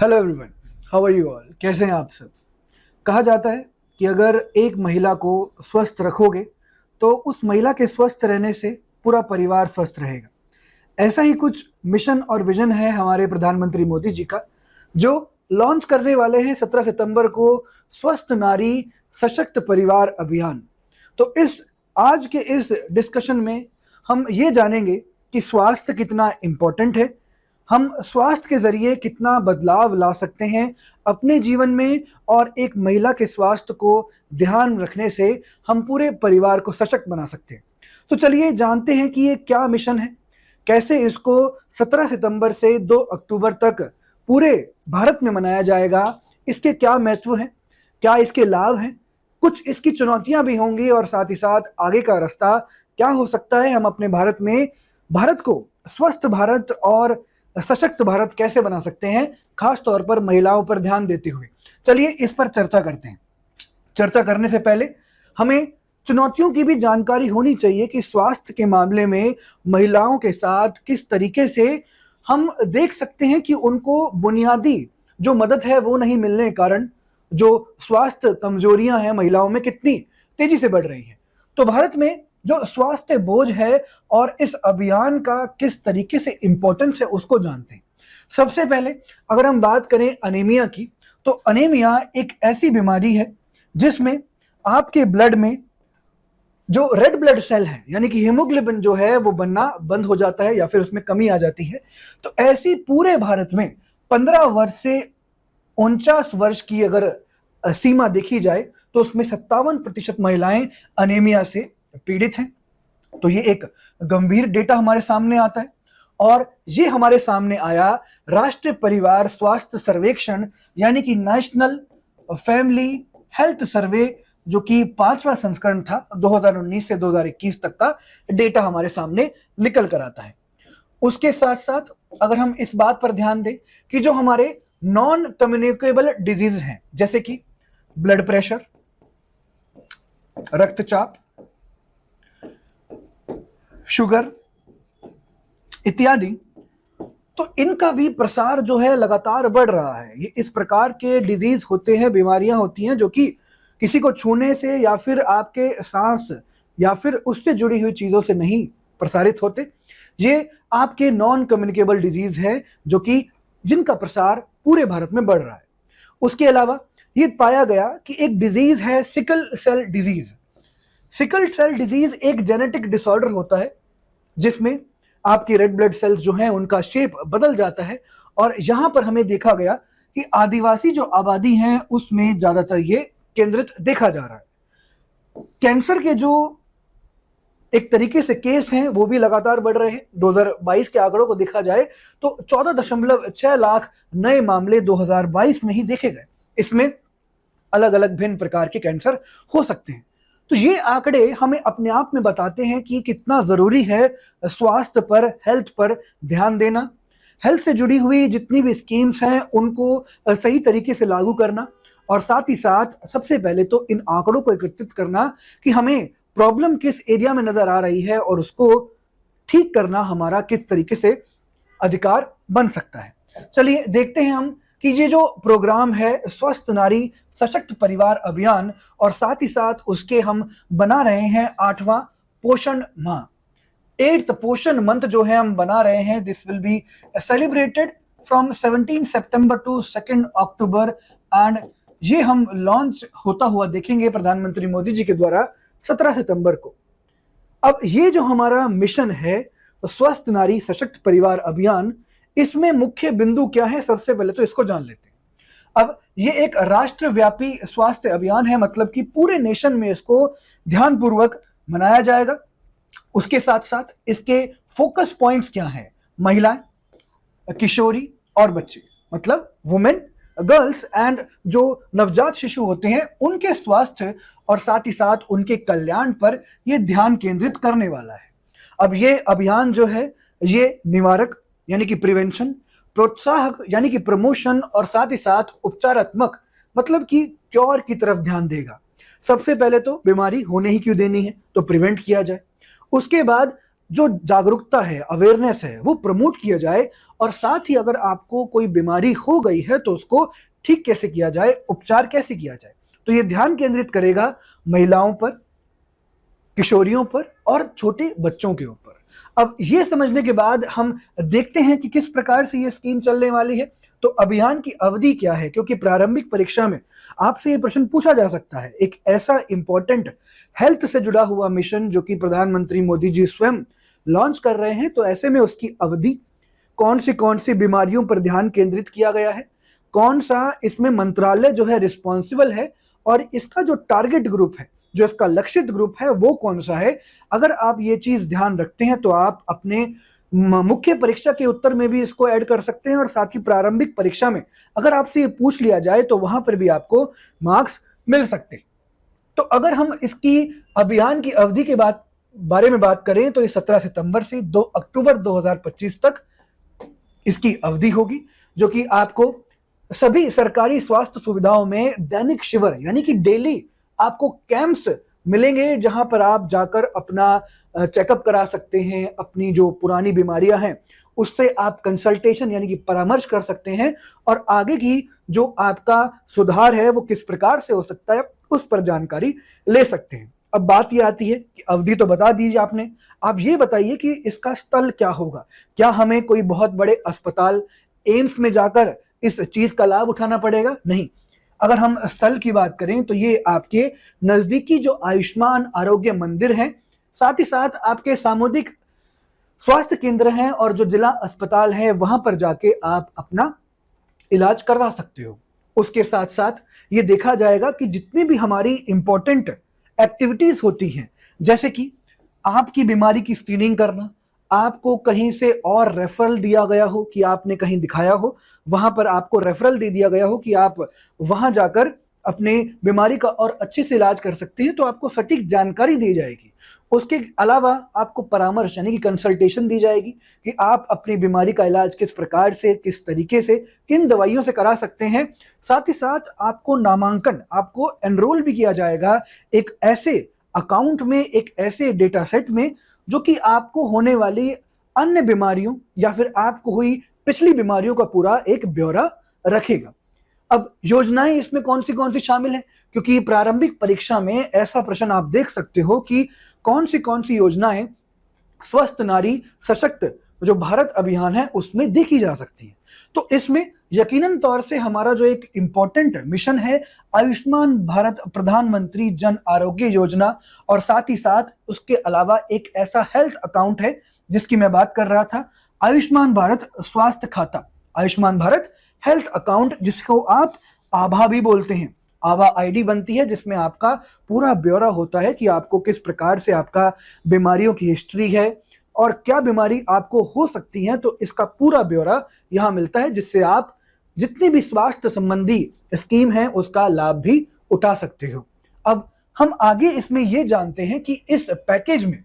Hello everyone, how are you all. कैसे हैं आप सब। कहा जाता है कि अगर एक महिला को स्वस्थ रखोगे तो उस महिला के स्वस्थ रहने से पूरा परिवार स्वस्थ रहेगा। ऐसा ही कुछ मिशन और विजन है हमारे प्रधानमंत्री मोदी जी का, जो लॉन्च करने वाले हैं 17 सितंबर को स्वस्थ नारी सशक्त परिवार अभियान। तो इस आज के इस डिस्कशन में हम ये जानेंगे कि स्वास्थ्य कितना इम्पोर्टेंट है, हम स्वास्थ्य के जरिए कितना बदलाव ला सकते हैं अपने जीवन में, और एक महिला के स्वास्थ्य को ध्यान रखने से हम पूरे परिवार को सशक्त बना सकते हैं। तो चलिए जानते हैं कि ये क्या मिशन है, कैसे इसको 17 सितंबर से 2 अक्टूबर तक पूरे भारत में मनाया जाएगा, इसके क्या महत्व हैं, क्या इसके लाभ हैं, कुछ इसकी चुनौतियां भी होंगी, और साथ ही साथ आगे का रास्ता क्या हो सकता है। हम अपने भारत को स्वस्थ भारत और सशक्त भारत कैसे बना सकते हैं, खास तौर पर महिलाओं पर ध्यान देते हुए। चलिए इस पर चर्चा करते हैं। चर्चा करने से पहले हमें चुनौतियों की भी जानकारी होनी चाहिए कि स्वास्थ्य के मामले में महिलाओं के साथ किस तरीके से हम देख सकते हैं कि उनको बुनियादी जो मदद है वो नहीं मिलने के कारण जो स्वास्थ्य कमजोरियां हैं महिलाओं में कितनी तेजी से बढ़ रही हैं। तो भारत में जो स्वास्थ्य बोझ है और इस अभियान का किस तरीके से इंपॉर्टेंस है उसको जानते हैं। सबसे पहले अगर हम बात करें अनीमिया की, तो अनीमिया एक ऐसी बीमारी है जिसमें आपके ब्लड में जो रेड ब्लड सेल है यानी कि हीमोग्लोबिन जो है वो बनना बंद हो जाता है या फिर उसमें कमी आ जाती है। तो ऐसी पूरे भारत में 15 वर्ष से 49 वर्ष की अगर सीमा देखी जाए तो उसमें 57% महिलाएं अनीमिया से पीड़ित हैं। तो ये एक गंभीर डेटा हमारे सामने आता है, और ये हमारे सामने आया राष्ट्रीय परिवार स्वास्थ्य सर्वेक्षण यानी कि नेशनल फैमिली हेल्थ सर्वे, जो कि 5वां संस्करण था। 2019 से 2021 तक का डेटा हमारे सामने निकल कर आता है। उसके साथ साथ अगर हम इस बात पर ध्यान दें कि जो हमारे नॉन कम्युनिकेबल डिजीज हैं, जैसे कि ब्लड प्रेशर, रक्तचाप, शुगर इत्यादि, तो इनका भी प्रसार जो है लगातार बढ़ रहा है। ये इस प्रकार के डिजीज होते हैं, बीमारियां होती हैं जो कि किसी को छूने से या फिर आपके सांस या फिर उससे जुड़ी हुई चीजों से नहीं प्रसारित होते। ये आपके नॉन कम्युनिकेबल डिजीज है जो कि जिनका प्रसार पूरे भारत में बढ़ रहा है। उसके अलावा ये पाया गया कि एक डिजीज है sickle cell disease. Sickle cell disease एक जेनेटिक डिसऑर्डर होता है जिसमें आपकी रेड ब्लड सेल्स जो हैं उनका शेप बदल जाता है, और यहां पर हमें देखा गया कि आदिवासी जो आबादी है उसमें ज्यादातर ये केंद्रित देखा जा रहा है। कैंसर के जो एक तरीके से केस हैं वो भी लगातार बढ़ रहे हैं। 2022 के आंकड़ों को देखा जाए तो 14.6 लाख नए मामले 2022 में ही देखे गए। इसमें अलग अलग भिन्न प्रकार के कैंसर हो सकते हैं। तो ये आंकड़े हमें अपने आप में बताते हैं कि कितना जरूरी है स्वास्थ्य पर, हेल्थ पर ध्यान देना, हेल्थ से जुड़ी हुई जितनी भी स्कीम्स हैं उनको सही तरीके से लागू करना, और साथ ही साथ सबसे पहले तो इन आंकड़ों को एकत्रित करना कि हमें प्रॉब्लम किस एरिया में नजर आ रही है और उसको ठीक करना हमारा किस तरीके से अधिकार बन सकता है। चलिए देखते हैं हम कि ये जो प्रोग्राम है स्वस्थ नारी सशक्त परिवार अभियान, और साथ ही साथ उसके हम बना रहे हैं 8वां पोषण माह, 8th पोषण मंथ जो है हम बना रहे हैं। This will be celebrated from 17 September to 2 October, and ये हम लॉन्च होता हुआ देखेंगे प्रधानमंत्री मोदी जी के द्वारा 17 सितंबर को। अब ये जो हमारा मिशन है तो स्वस्थ नारी सशक्त परिवार अभियान, इसमें मुख्य बिंदु क्या है, सबसे पहले तो इसको जान लेते हैं। अब ये एक राष्ट्रव्यापी स्वास्थ्य अभियान है, मतलब कि पूरे नेशन में इसको ध्यानपूर्वक मनाया जाएगा। उसके साथ साथ इसके फोकस पॉइंट्स क्या हैं, महिलाएं, किशोरी और बच्चे, मतलब वुमेन, गर्ल्स एंड जो नवजात शिशु होते हैं उनके स्वास्थ्य और साथ ही साथ उनके कल्याण पर यह ध्यान केंद्रित करने वाला है। अब ये अभियान जो है ये निवारक यानी कि प्रिवेंशन, प्रोत्साहक यानी कि प्रमोशन, और साथ ही साथ उपचारात्मक मतलब कि क्योर की तरफ ध्यान देगा। सबसे पहले तो बीमारी होने ही क्यों देनी है, तो प्रिवेंट किया जाए। उसके बाद जो जागरूकता है, अवेयरनेस है, वो प्रमोट किया जाए, और साथ ही अगर आपको कोई बीमारी हो गई है तो उसको ठीक कैसे किया जाए, उपचार कैसे किया जाए। तो ये ध्यान केंद्रित करेगा महिलाओं पर, किशोरियों पर और छोटे बच्चों के ऊपर। अब ये समझने के बाद हम देखते हैं कि किस प्रकार से ये स्कीम चलने वाली है। तो अभियान की अवधि क्या है, क्योंकि प्रारंभिक परीक्षा में आपसे ये प्रश्न पूछा जा सकता है। एक ऐसा इंपॉर्टेंट हेल्थ से जुड़ा हुआ मिशन जो कि प्रधानमंत्री मोदी जी स्वयं लॉन्च कर रहे हैं, तो ऐसे में उसकी अवधि, कौन सी बीमारियों पर ध्यान केंद्रित किया गया है, कौन सा इसमें मंत्रालय जो है रिस्पॉन्सिबल है, और इसका जो टारगेट ग्रुप है, जो इसका लक्षित ग्रुप है, वो कौन सा है। अगर आप ये चीज ध्यान रखते हैं तो आप अपने मुख्य परीक्षा के उत्तर में भी इसको ऐड कर सकते हैं, और साथ ही प्रारंभिक परीक्षा में अगर आपसे ये पूछ लिया जाए तो वहां पर भी आपको मार्क्स मिल सकते हैं। तो अगर हम इसकी अभियान की अवधि के बारे में बात करें तो ये 17 सितंबर से 2 अक्टूबर 2025 तक इसकी अवधि होगी, जो कि आपको सभी सरकारी स्वास्थ्य सुविधाओं में दैनिक शिविर यानी कि डेली आपको कैंप्स मिलेंगे, जहां पर आप जाकर अपना चेकअप करा सकते हैं, अपनी जो पुरानी बीमारियां हैं उससे आप कंसल्टेशन यानी कि परामर्श कर सकते हैं, और आगे की जो आपका सुधार है वो किस प्रकार से हो सकता है उस पर जानकारी ले सकते हैं। अब बात ये आती है कि अवधि तो बता दीजिए आपने, आप ये बताइए कि इसका स्थल क्या होगा। क्या हमें कोई बहुत बड़े अस्पताल, एम्स में जाकर इस चीज का लाभ उठाना पड़ेगा? नहीं। अगर हम स्थल की बात करें तो ये आपके नजदीकी जो आयुष्मान आरोग्य मंदिर हैं, साथ ही साथ आपके सामुदायिक स्वास्थ्य केंद्र हैं और जो जिला अस्पताल है, वहां पर जाके आप अपना इलाज करवा सकते हो। उसके साथ साथ ये देखा जाएगा कि जितनी भी हमारी इंपॉर्टेंट एक्टिविटीज होती हैं, जैसे कि आपकी बीमारी की स्क्रीनिंग करना, आपको कहीं से और रेफरल दिया गया हो कि आपने कहीं दिखाया हो, वहां पर आपको रेफरल दे दिया गया हो कि आप वहां जाकर अपने बीमारी का और अच्छे से इलाज कर सकते हैं, तो आपको सटीक जानकारी दी जाएगी। उसके अलावा आपको परामर्श यानी कि कंसल्टेशन दी जाएगी कि आप अपनी बीमारी का इलाज किस प्रकार से, किस तरीके से, किन दवाइयों से करा सकते हैं। साथ ही साथ आपको नामांकन, आपको एनरोल भी किया जाएगा एक ऐसे अकाउंट में, एक ऐसे डेटा सेट में, जो कि आपको होने वाली अन्य बीमारियों या फिर आपको हुई पिछली बीमारियों का पूरा एक ब्यौरा रखेगा। अब योजनाएं इसमें कौन सी शामिल है, क्योंकि प्रारंभिक परीक्षा में ऐसा प्रश्न आप देख सकते हो कि कौन सी योजनाएं स्वस्थ नारी सशक्त जो भारत अभियान है उसमें देखी जा सकती है। तो इसमें यकीनन तौर से हमारा जो एक इंपॉर्टेंट मिशन है, आयुष्मान भारत प्रधानमंत्री जन आरोग्य योजना, और साथ ही साथ उसके अलावा एक ऐसा हेल्थ अकाउंट है जिसकी मैं बात कर रहा था, आयुष्मान भारत स्वास्थ्य खाता, आयुष्मान भारत हेल्थ अकाउंट, जिसको आप आभा भी बोलते हैं। आभा आईडी बनती है जिसमें आपका पूरा ब्यौरा होता है कि आपको किस प्रकार से आपका बीमारियों की हिस्ट्री है और क्या बीमारी आपको हो सकती है, तो इसका पूरा ब्यौरा यहाँ मिलता है, जिससे आप जितनी भी स्वास्थ्य संबंधी स्कीम है उसका लाभ भी उठा सकते हो। अब हम आगे इसमें ये जानते हैं कि इस पैकेज में,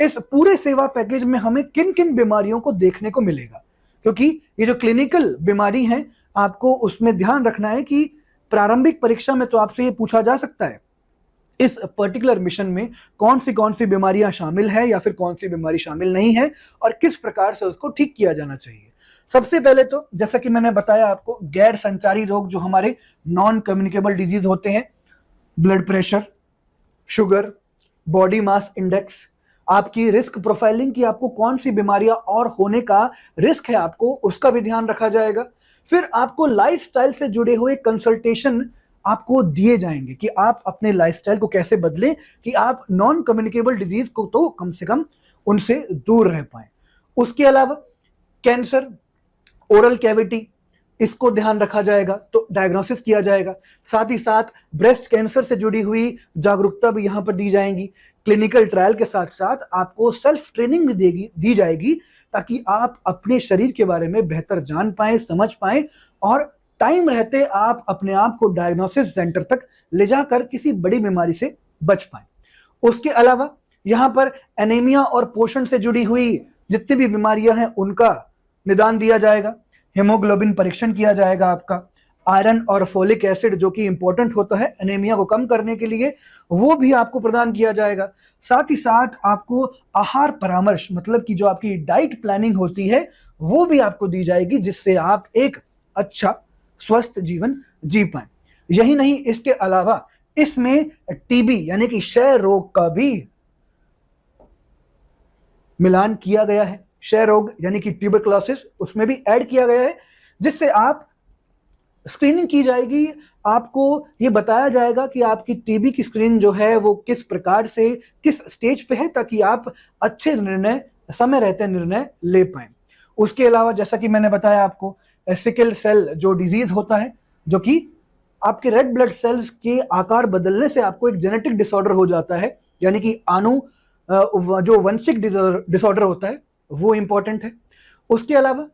इस पूरे सेवा पैकेज में हमें किन किन बीमारियों को देखने को मिलेगा, क्योंकि ये जो क्लिनिकल बीमारी है आपको उसमें ध्यान रखना है कि प्रारंभिक परीक्षा में तो आपसे ये पूछा जा सकता है इस पर्टिकुलर मिशन में कौन सी बीमारियां शामिल है या फिर कौन सी बीमारी शामिल नहीं है और किस प्रकार से उसको ठीक किया जाना चाहिए। सबसे पहले तो जैसा कि मैंने बताया आपको, गैर संचारी रोग जो हमारे नॉन कम्युनिकेबल डिजीज होते हैं, blood pressure, sugar, body mass index, आपकी रिस्क प्रोफाइलिंग की आपको कौन सी बीमारियां और होने का रिस्क है आपको, उसका भी ध्यान रखा जाएगा। फिर आपको लाइफस्टाइल से जुड़े हुए कंसल्टेशन आपको दिए जाएंगे कि आप अपने लाइफस्टाइल को कैसे बदलें कि आप नॉन कम्युनिकेबल डिजीज को तो कम से कम उनसे दूर रह पाएं। उसके अलावा कैंसर, ओरल कैविटी, इसको ध्यान रखा जाएगा, तो डायग्नोसिस किया जाएगा। साथ ही साथ ब्रेस्ट कैंसर से जुड़ी हुई जागरूकता भी यहाँ पर दी जाएंगी। क्लिनिकल ट्रायल के साथ साथ आपको सेल्फ ट्रेनिंग भी दी जाएगी ताकि आप अपने शरीर के बारे में बेहतर जान पाएं, समझ पाएं और टाइम रहते आप अपने आप को डायग्नोसिस सेंटर तक ले जाकर किसी बड़ी बीमारी से बच पाएं। उसके अलावा यहाँ पर एनीमिया और पोषण से जुड़ी हुई जितनी भी बीमारियां हैं उनका निदान दिया जाएगा। हेमोग्लोबिन परीक्षण किया जाएगा आपका। आयरन और फोलिक एसिड जो कि इंपॉर्टेंट होता है एनीमिया को कम करने के लिए, वो भी आपको प्रदान किया जाएगा। साथ ही साथ आपको आहार परामर्श, मतलब कि जो आपकी डाइट प्लानिंग होती है, वो भी आपको दी जाएगी, जिससे आप एक अच्छा स्वस्थ जीवन जी पाए। यही नहीं, इसके अलावा इसमें टीबी यानी कि क्षय रोग का भी मिलान किया गया है। क्षय रोग यानी कि ट्यूबरकुलोसिस, उसमें भी ऐड किया गया है, जिससे आप स्क्रीनिंग की जाएगी। आपको ये बताया जाएगा कि आपकी टीबी की स्क्रीन जो है वो किस प्रकार से, किस स्टेज पे है, ताकि आप अच्छे निर्णय, समय रहते निर्णय ले पाए। उसके अलावा जैसा कि मैंने बताया आपको, सिकल सेल जो डिजीज होता है, जो कि आपके रेड ब्लड सेल्स के आकार बदलने से आपको एक जेनेटिक डिसऑर्डर हो जाता है, यानी कि जो वंशिक डिसऑर्डर होता है, वो इंपॉर्टेंट है। उसके अलावा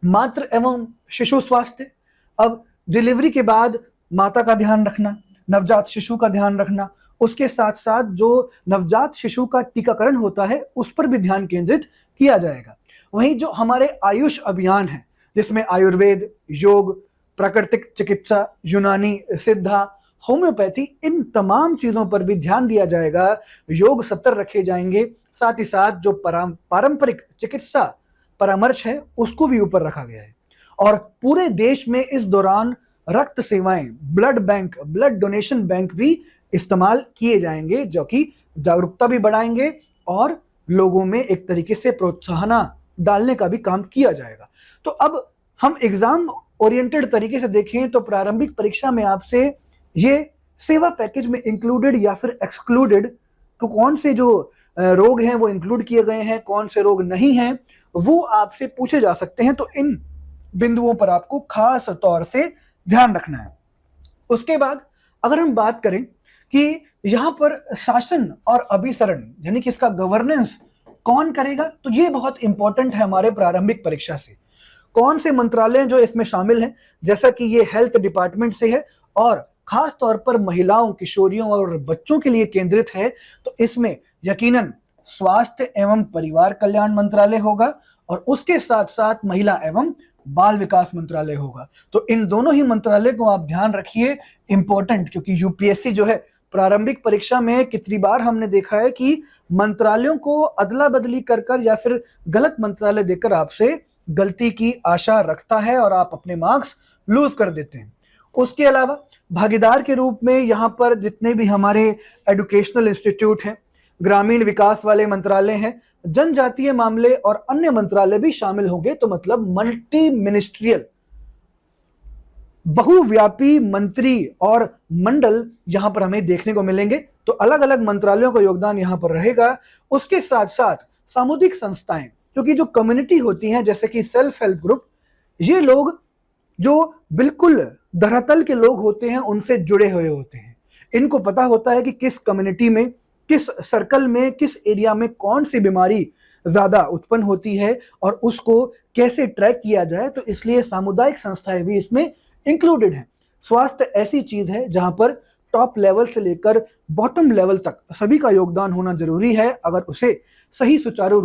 मातृ एवं शिशु स्वास्थ्य, अब डिलीवरी के बाद माता का ध्यान रखना, नवजात शिशु का ध्यान रखना, उसके साथ साथ जो नवजात शिशु का टीकाकरण होता है उस पर भी ध्यान केंद्रित किया जाएगा। वहीं जो हमारे आयुष अभियान है, जिसमें आयुर्वेद, योग, प्राकृतिक चिकित्सा, यूनानी, सिद्धा, होम्योपैथी, इन तमाम चीजों पर भी ध्यान दिया जाएगा। योग सत्र रखे जाएंगे। साथ ही साथ जो पारंपरिक चिकित्सा परामर्श है उसको भी ऊपर रखा गया है। और पूरे देश में इस दौरान रक्त सेवाएं, blood bank, blood donation bank भी इस्तेमाल किए जाएंगे, जो कि जागरूकता भी बढ़ाएंगे और लोगों में एक तरीके से प्रोत्साहन डालने का भी काम किया जाएगा। तो अब हम एग्जाम ओरिएंटेड तरीके से देखें तो प्रारंभिक परीक्षा में आपसे ये सेवा पैकेज में इंक्लूडेड या फिर एक्सक्लूडेड, तो कौन से जो रोग हैं वो इंक्लूड किए गए हैं, कौन से रोग नहीं हैं, वो आपसे पूछे जा सकते हैं। तो इन बिंदुओं पर आपको खास तौर से ध्यान रखना है। उसके बाद अगर हम बात करें कि यहाँ पर शासन और अभिसरण यानी कि इसका गवर्नेंस कौन करेगा, तो ये बहुत इंपॉर्टेंट है हमारे प्रारंभिक परीक्षा से। कौन से मंत्रालय जो इसमें शामिल हैं, जैसा कि ये हेल्थ डिपार्टमेंट से है और खास तौर पर महिलाओं, किशोरियों और बच्चों के लिए केंद्रित है, तो इसमें यकीनन स्वास्थ्य एवं परिवार कल्याण मंत्रालय होगा और उसके साथ साथ महिला एवं बाल विकास मंत्रालय होगा। तो इन दोनों ही मंत्रालय को आप ध्यान रखिए, इंपॉर्टेंट, क्योंकि यूपीएससी जो है प्रारंभिक परीक्षा में कितनी बार हमने देखा है कि मंत्रालयों को अदला बदली कर या फिर गलत मंत्रालय देकर आपसे गलती की आशा रखता है और आप अपने मार्क्स लूज कर देते हैं। उसके अलावा भागीदार के रूप में यहाँ पर जितने भी हमारे एजुकेशनल इंस्टीट्यूट हैं, ग्रामीण विकास वाले मंत्रालय हैं, जनजातीय मामले और अन्य मंत्रालय भी शामिल होंगे। तो मतलब मल्टी मिनिस्ट्रियल, बहुव्यापी मंत्री और मंडल यहां पर हमें देखने को मिलेंगे। तो अलग अलग मंत्रालयों का योगदान यहां पर रहेगा। उसके साथ साथ सामुदायिक संस्थाएं, क्योंकि जो कम्युनिटी होती हैं, जैसे कि सेल्फ हेल्प ग्रुप, ये लोग जो बिल्कुल धरातल के लोग होते हैं उनसे जुड़े हुए होते हैं। इनको पता होता है कि किस कम्युनिटी में, किस सर्कल में, किस एरिया में कौन सी बीमारी ज्यादा उत्पन्न होती है और उसको कैसे ट्रैक किया जाए। तो इसलिए सामुदायिक संस्थाएं भी इसमें इंक्लूडेड हैं। स्वास्थ्य ऐसी चीज है जहां पर टॉप लेवल से लेकर बॉटम लेवल तक सभी का योगदान होना जरूरी है, अगर उसे सही सुचारू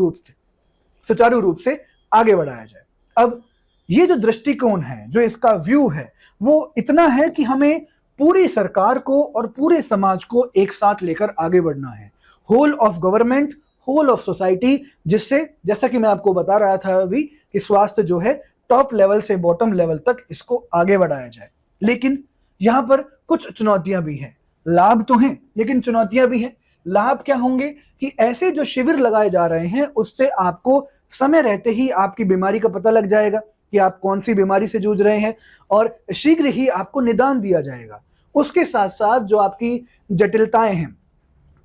रूप से आगे बढ़ाया जाए। अब ये जो दृष्टिकोण है, जो इसका व्यू है, वो इतना है कि हमें पूरी सरकार को और पूरे समाज को एक साथ लेकर आगे बढ़ना है। Whole of government, whole of society, जिससे जैसा कि मैं आपको बता रहा था अभी कि स्वास्थ्य जो है टॉप लेवल से बॉटम लेवल तक इसको आगे बढ़ाया जाए। लेकिन यहाँ पर कुछ चुनौतियां भी हैं। लाभ तो हैं लेकिन चुनौतियां भी हैं। लाभ क्या होंगे कि ऐसे जो शिविर लगाए जा रहे हैं उससे आपको समय रहते ही आपकी बीमारी का पता लग जाएगा कि आप कौन सी बीमारी से जूझ रहे हैं और शीघ्र ही आपको निदान दिया जाएगा। उसके साथ साथ जो आपकी जटिलताएं हैं,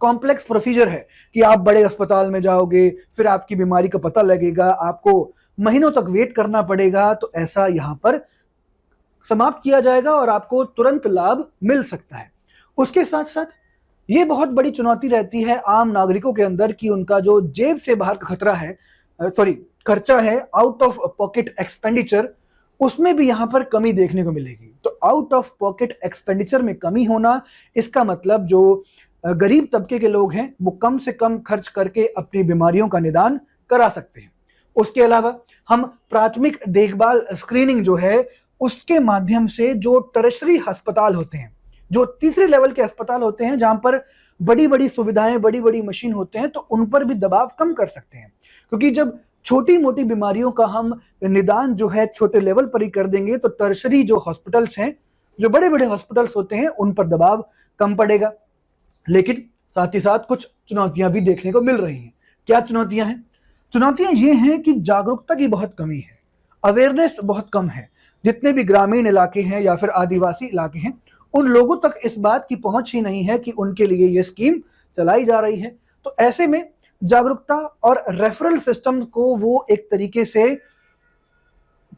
कॉम्प्लेक्स प्रोसीजर है कि आप बड़े अस्पताल में जाओगे, फिर आपकी बीमारी का पता लगेगा, आपको महीनों तक वेट करना पड़ेगा, तो ऐसा यहाँ पर समाप्त किया जाएगा और आपको तुरंत लाभ मिल सकता है। उसके साथ साथ ये बहुत बड़ी चुनौती रहती है आम नागरिकों के अंदर कि उनका जो जेब से बाहर का खर्चा है, आउट ऑफ पॉकेट एक्सपेंडिचर, उसमें भी यहाँ पर कमी देखने को मिलेगी। तो आउट ऑफ पॉकेट एक्सपेंडिचर में कमी होना, इसका मतलब जो गरीब तबके के लोग हैं वो कम से कम खर्च करके अपनी बीमारियों का निदान करा सकते हैं। उसके अलावा हम प्राथमिक देखभाल स्क्रीनिंग जो है उसके माध्यम से जो टर्शरी अस्पताल होते हैं, जो तीसरे लेवल के अस्पताल होते हैं जहां पर बड़ी बड़ी सुविधाएं, बड़ी बड़ी मशीन होते हैं, तो उन पर भी दबाव कम कर सकते हैं। क्योंकि जब छोटी मोटी बीमारियों का हम निदान जो है छोटे लेवल पर ही कर देंगे, तो टर्शरी जो हॉस्पिटल्स हैं, जो बड़े बड़े हॉस्पिटल्स होते हैं, उन पर दबाव कम पड़ेगा। लेकिन साथ ही साथ कुछ चुनौतियां भी देखने को मिल रही हैं। क्या चुनौतियां हैं? चुनौतियां ये हैं कि जागरूकता की बहुत कमी है, अवेयरनेस बहुत कम है। जितने भी ग्रामीण इलाके हैं या फिर आदिवासी इलाके हैं, उन लोगों तक इस बात की पहुंच ही नहीं है कि उनके लिए ये स्कीम चलाई जा रही है। तो ऐसे में जागरूकता और रेफरल सिस्टम को वो एक तरीके से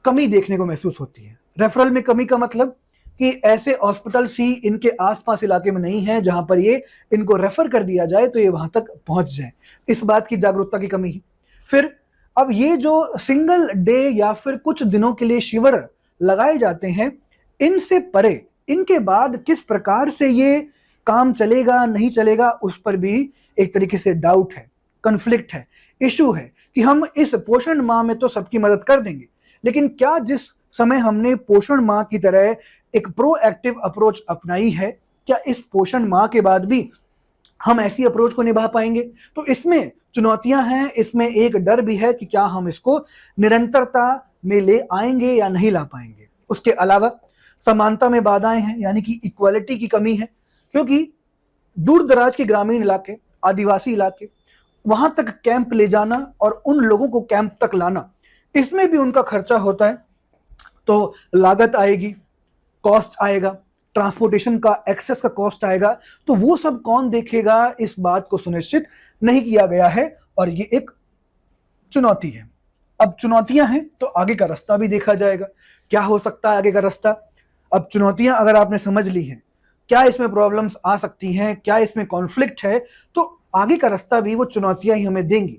कमी देखने को महसूस होती है। रेफरल में कमी का मतलब कि ऐसे हॉस्पिटल्स ही इनके आसपास इलाके में नहीं है जहां पर ये इनको रेफर कर दिया जाए तो ये वहां तक पहुंच जाए। इस बात की जागरूकता की कमी है। फिर अब ये जो सिंगल डे या फिर कुछ दिनों के लिए शिविर लगाए जाते हैं, इनसे परे इनके बाद किस प्रकार से ये काम चलेगा नहीं चलेगा, उस पर भी एक तरीके से डाउट है, कन्फ्लिक्ट है, इशू है कि हम इस पोषण माह में तो सबकी मदद कर देंगे, लेकिन क्या जिस समय हमने पोषण माह की तरह एक प्रोएक्टिव अप्रोच अपनाई है, क्या इस पोषण माह के बाद भी हम ऐसी अप्रोच को निभा पाएंगे? तो इसमें चुनौतियां हैं, इसमें एक डर भी है कि क्या हम इसको निरंतरता में ले आएंगे या नहीं ला पाएंगे। उसके अलावा समानता में बाधाएं हैं, यानी कि इक्वालिटी की कमी है, क्योंकि दूर दराज के ग्रामीण इलाके, आदिवासी इलाके, वहां तक कैंप ले जाना और उन लोगों को कैंप तक लाना, इसमें भी उनका खर्चा होता है। तो लागत आएगी, कॉस्ट आएगा, ट्रांसपोर्टेशन का, एक्सेस का कॉस्ट आएगा, तो वो सब कौन देखेगा, इस बात को सुनिश्चित नहीं किया गया है और ये एक चुनौती है। अब चुनौतियां हैं तो आगे का रास्ता भी देखा जाएगा, क्या हो सकता है आगे का रास्ता। अब चुनौतियां अगर आपने समझ ली हैं, क्या इसमें प्रॉब्लम्स आ सकती हैं, क्या इसमें कॉन्फ्लिक्ट है, तो आगे का रास्ता भी वो चुनौतियां ही हमें देंगी।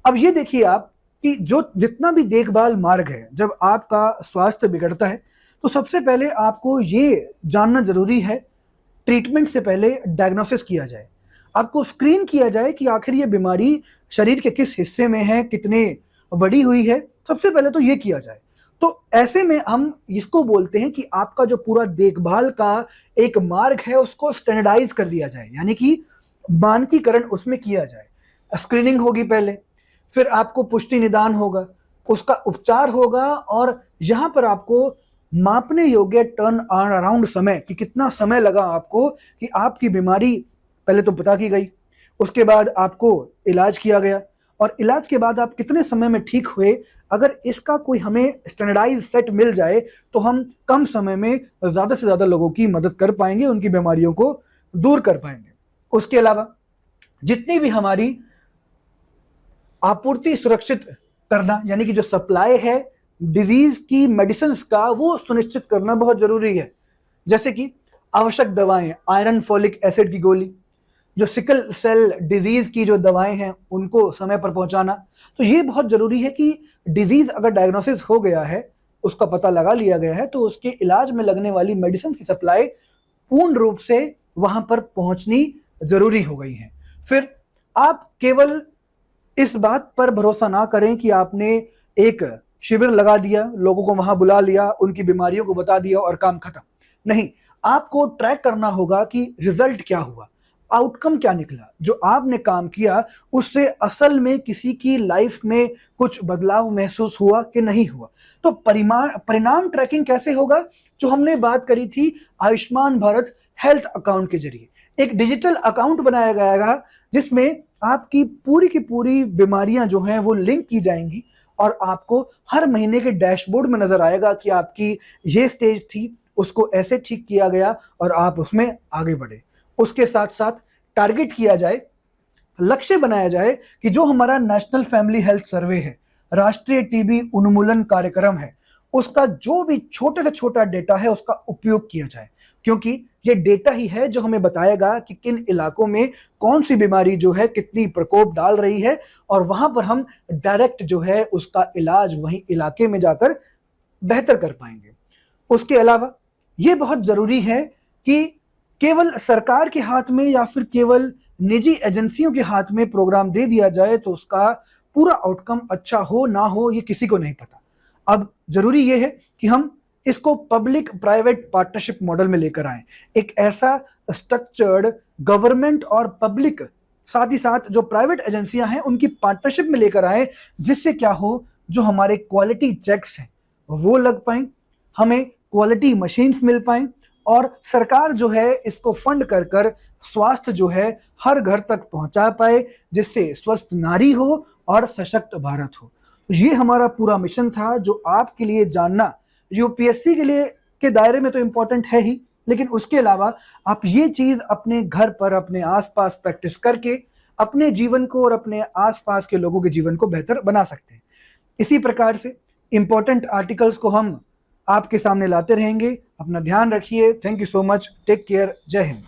अब ये देखिए आप कि जो जितना भी देखभाल मार्ग है, जब आपका स्वास्थ्य बिगड़ता है तो सबसे पहले आपको ये जानना जरूरी है, ट्रीटमेंट से पहले डायग्नोसिस किया जाए, आपको स्क्रीन किया जाए कि आखिर ये बीमारी शरीर के किस हिस्से में है, कितने बड़ी हुई है, सबसे पहले तो ये किया जाए। तो ऐसे में हम इसको बोलते हैं कि आपका जो पूरा देखभाल का एक मार्ग है उसको स्टैंडर्डाइज कर दिया जाए, यानी कि मानकीकरण उसमें किया जाए। स्क्रीनिंग होगी पहले, फिर आपको पुष्टि निदान होगा, उसका उपचार होगा, और यहां पर आपको मापने योग्य टर्न अराउंड समय कि कितना समय लगा आपको कि आपकी बीमारी पहले तो पता की गई, उसके बाद आपको इलाज किया गया, और इलाज के बाद आप कितने समय में ठीक हुए। अगर इसका कोई हमें स्टैंडर्डाइज सेट मिल जाए तो हम कम समय में ज़्यादा से ज़्यादा लोगों की मदद कर पाएंगे, उनकी बीमारियों को दूर कर पाएंगे। उसके अलावा जितनी भी हमारी आपूर्ति सुरक्षित करना, यानी कि जो सप्लाई है डिजीज की मेडिसिन का, वो सुनिश्चित करना बहुत जरूरी है। जैसे कि आवश्यक दवाएं, आयरन फॉलिक एसिड की गोली, जो सिकल सेल डिजीज की जो दवाएं हैं उनको समय पर पहुंचाना। तो ये बहुत जरूरी है कि डिजीज अगर डायग्नोसिस हो गया है, उसका पता लगा लिया गया है, तो उसके इलाज में लगने वाली मेडिसिन की सप्लाई पूर्ण रूप से वहां पर पहुंचनी जरूरी हो गई है। फिर आप केवल इस बात पर भरोसा ना करें कि आपने एक शिविर लगा दिया, लोगों को वहां बुला लिया, उनकी बीमारियों को बता दिया और काम खत्म। नहीं, आपको ट्रैक करना होगा कि रिजल्ट क्या हुआ, आउटकम क्या निकला, जो आपने काम किया उससे असल में किसी की लाइफ में कुछ बदलाव महसूस हुआ कि नहीं हुआ। तो परिणाम ट्रैकिंग कैसे होगा? जो हमने बात करी थी आयुष्मान भारत हेल्थ अकाउंट के जरिए, एक डिजिटल अकाउंट बनाया गया जिसमें आपकी पूरी की पूरी बीमारियां जो हैं वो लिंक की जाएंगी, और आपको हर महीने के डैशबोर्ड में नजर आएगा कि आपकी ये स्टेज थी, उसको ऐसे ठीक किया गया और आप उसमें आगे बढ़े। उसके साथ साथ टारगेट किया जाए, लक्ष्य बनाया जाए कि जो हमारा नेशनल फैमिली हेल्थ सर्वे है, राष्ट्रीय टीबी उन्मूलन कार्यक्रम है, उसका जो भी छोटे से छोटा डेटा है उसका उपयोग किया जाए, क्योंकि ये डेटा ही है जो हमें बताएगा कि किन इलाकों में कौन सी बीमारी जो है कितनी प्रकोप डाल रही है, और वहां पर हम डायरेक्ट जो है उसका इलाज वहीं इलाके में जाकर बेहतर कर पाएंगे। उसके अलावा ये बहुत जरूरी है कि केवल सरकार के हाथ में या फिर केवल निजी एजेंसियों के हाथ में प्रोग्राम दे दिया जाए तो उसका पूरा आउटकम अच्छा हो ना हो ये किसी को नहीं पता। अब जरूरी ये है कि हम इसको पब्लिक प्राइवेट पार्टनरशिप मॉडल में लेकर आए, एक ऐसा स्ट्रक्चर्ड गवर्नमेंट और पब्लिक साथ ही साथ जो प्राइवेट एजेंसियां हैं उनकी पार्टनरशिप में लेकर आए, जिससे क्या हो, जो हमारे क्वालिटी चेक्स हैं वो लग पाए, हमें क्वालिटी मशीन्स मिल पाए, और सरकार जो है इसको फंड कर कर स्वास्थ्य जो है हर घर तक पहुंचा पाए, जिससे स्वस्थ नारी हो और सशक्त भारत हो। ये हमारा पूरा मिशन था जो आपके लिए जानना यूपीएससी के लिए के दायरे में तो इंपॉर्टेंट है ही, लेकिन उसके अलावा आप ये चीज अपने घर पर अपने आसपास प्रैक्टिस करके अपने जीवन को और अपने आसपास के लोगों के जीवन को बेहतर बना सकते हैं। इसी प्रकार से इंपॉर्टेंट आर्टिकल्स को हम आपके सामने लाते रहेंगे। अपना ध्यान रखिए। Thank you so much. Take care. जय हिंद।